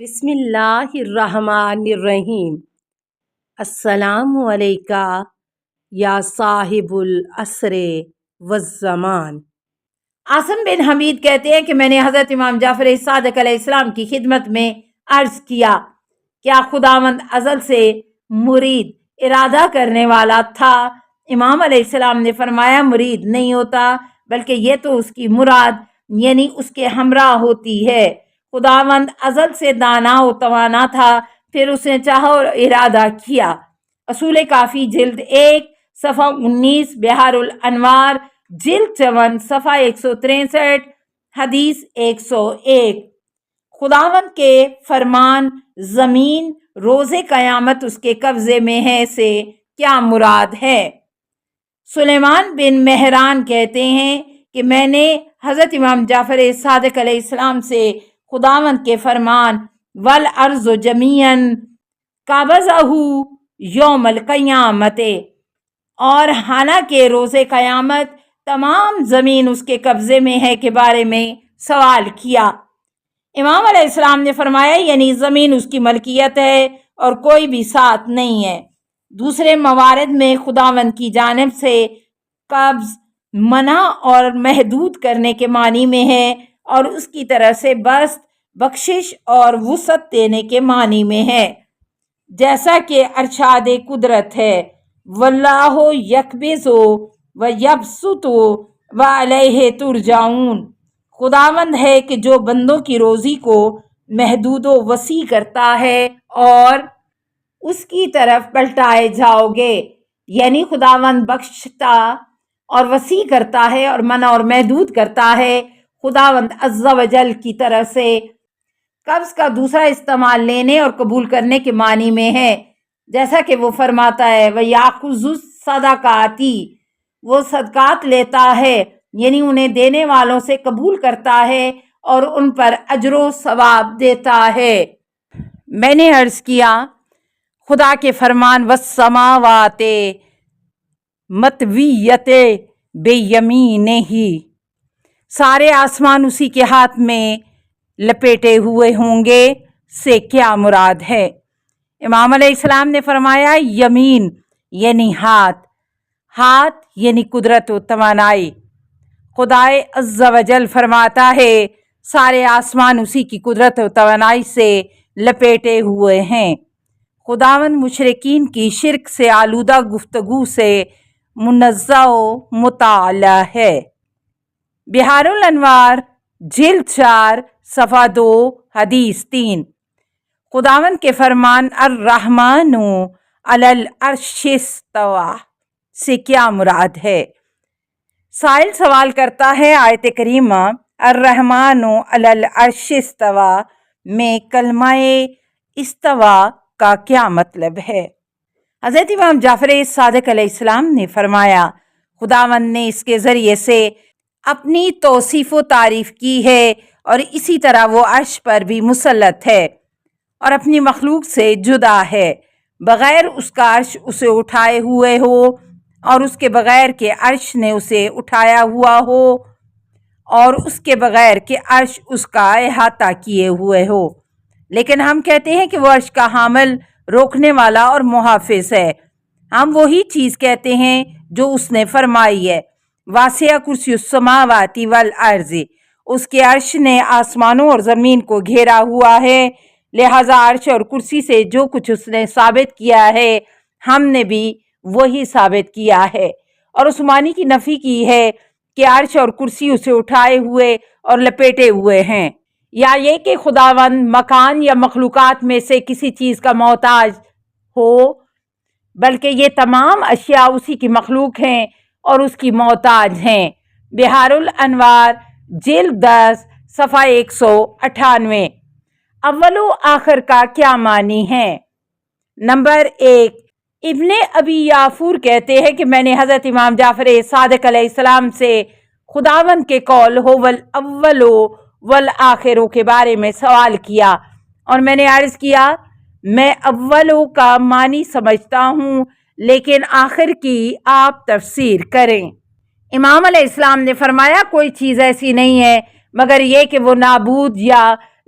بسم اللہ الرحمن الرحیم۔ السلام علیکہ یا صاحب العصر والزمان۔ عاصم بن حمید کہتے ہیں کہ میں نے حضرت امام جعفر صادق علیہ السلام کی خدمت میں عرض کیا، کیا خداوند ازل سے مرید ارادہ کرنے والا تھا؟ امام علیہ السلام نے فرمایا، مرید نہیں ہوتا، بلکہ یہ تو اس کی مراد یعنی اس کے ہمراہ ہوتی ہے۔ خداوند ازل سے دانا و توانا تھا، پھر اس نے چاہا اور ارادہ کیا۔ اصول کافی جلد 1 صفحہ 19، بحار الانوار جلد 54 صفحہ 163، حدیث 101۔ خداوند کے فرمان زمین روز قیامت اس کے قبضے میں ہے سے کیا مراد ہے؟ سلیمان بن مہران کہتے ہیں کہ میں نے حضرت امام جعفر صادق علیہ السلام سے خداوند کے فرمان والارض جمیعاً قبضہ یوم القیامت، اور حالانکہ روز قیامت تمام زمین اس کے قبضے میں ہے کے بارے میں سوال کیا۔ امام علیہ السلام نے فرمایا، یعنی زمین اس کی ملکیت ہے اور کوئی بھی ساتھ نہیں ہے۔ دوسرے موارد میں خداوند کی جانب سے قبض منع اور محدود کرنے کے معنی میں ہے، اور اس کی طرف سے بسط، بخشش اور وسعت دینے کے معنی میں ہے، جیسا کہ ارشاد قدرت ہے، واللہ یقبض و یبسط و الیہ ترجعون۔ خداوند ہے کہ جو بندوں کی روزی کو محدود و وسیع کرتا ہے اور اس کی طرف پلٹائے جاؤ گے، یعنی خداوند بخشتا اور وسیع کرتا ہے اور منع اور محدود کرتا ہے۔ خداوند عز و جل کی طرف سے قبض کا دوسرا استعمال لینے اور قبول کرنے کے معنی میں ہے، جیسا کہ وہ فرماتا ہے، وَيَأْخُذُ الصَّدَقَاتِ، وہ صدقات لیتا ہے، یعنی انہیں دینے والوں سے قبول کرتا ہے اور ان پر اجر و ثواب دیتا ہے۔ میں نے عرض کیا، خدا کے فرمان وَالسَّمَاوَاتِ مَطْوِيَّاتٍ بِيَمِينِهِ، سارے آسمان اسی کے ہاتھ میں لپیٹے ہوئے ہوں گے سے کیا مراد ہے؟ امام علیہ السلام نے فرمایا، یمین یعنی ہاتھ، ہاتھ یعنی قدرت و توانائی۔ خدائے عز و جل فرماتا ہے، سارے آسمان اسی کی قدرت و توانائی سے لپیٹے ہوئے ہیں۔ خداوند مشرکین کی شرک سے آلودہ گفتگو سے منزہ و متعالی ہے۔ بحار الانوار جلد 4 صفحہ 2، حدیث 3۔ خداوند کے فرمان الرحمن علی العرش استوی سے کیا مراد ہے؟ سائل سوال کرتا ہے، آیت کریمہ الرحمن علی العرش استوی میں کلمہ استوی کا کیا مطلب ہے؟ حضرت امام جعفر صادق علیہ السلام نے فرمایا، خداوند نے اس کے ذریعے سے اپنی توصیف و تعریف کی ہے، اور اسی طرح وہ عرش پر بھی مسلط ہے اور اپنی مخلوق سے جدا ہے، بغیر اس کا عرش اسے اٹھائے ہوئے ہو اور اس کے بغیر کہ عرش نے اسے اٹھایا ہوا ہو، اور اس کے بغیر کہ عرش اس کا احاطہ کیے ہوئے ہو۔ لیکن ہم کہتے ہیں کہ وہ عرش کا حامل، روکنے والا اور محافظ ہے۔ ہم وہی چیز کہتے ہیں جو اس نے فرمائی ہے، واسع کرسی السماوات والارض، اس کے عرش نے آسمانوں اور زمین کو گھیرا ہوا ہے، لہذا عرش اور کرسی سے جو کچھ اس نے ثابت کیا ہے، ہم نے بھی وہی ثابت کیا ہے، اور اس معنی کی نفی کی ہے کہ عرش اور کرسی اسے اٹھائے ہوئے اور لپیٹے ہوئے ہیں، یا یہ کہ خداوند مکان یا مخلوقات میں سے کسی چیز کا محتاج ہو، بلکہ یہ تمام اشیاء اسی کی مخلوق ہیں اور اس کی محتاج ہیں۔ بحار الانوار جلد 10 صفحہ 198۔ اول و آخر کا کیا معنی ہے؟ نمبر 1، ابن ابی یافور کہتے ہیں کہ میں نے حضرت امام جعفر صادق علیہ السلام سے خداوند کے قول هو الاول والآخر کے بارے میں سوال کیا، اور میں نے عرض کیا، میں اولو کا معنی سمجھتا ہوں، لیکن آخر کی آپ تفسیر کریں۔ امام علیہ السلام نے فرمایا، کوئی چیز ایسی نہیں ہے مگر یہ کہ وہ نابود یا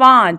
5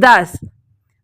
10।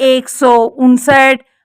159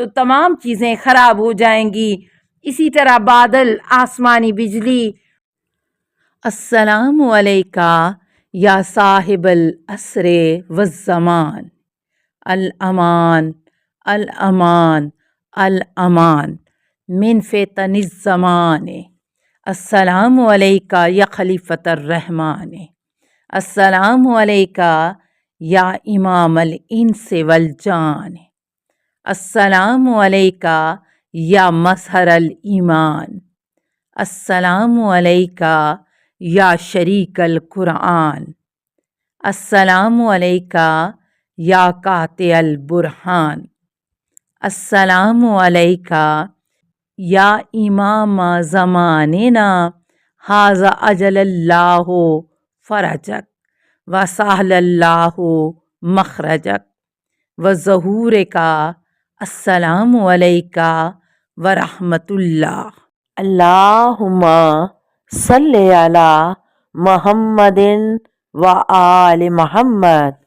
تو تمام چیزیں خراب ہو جائیں گی. اسی طرح بادل، آسمانی بجلی. السلام علیکہ یا صاحب العصر والزمان، الامان الامان الامان من فتن الزمان. السلام علیکہ یا خلیفۃ الرحمن، السلام علیکہ یا امام الانس والجان، السلام علیکہ یا مظہر الایمان، السلام علیکہ یا شریک القرآن، السلام علیکہ یا قاطع البرہان، السلام علیکہ یا امام زماننا ھذا اجل اللہ فرجک وسہل اللہ مخرجک وظہورک. السلام علیکہ ورحمۃ اللہ. اللہم صلی علی محمد و آل محمد.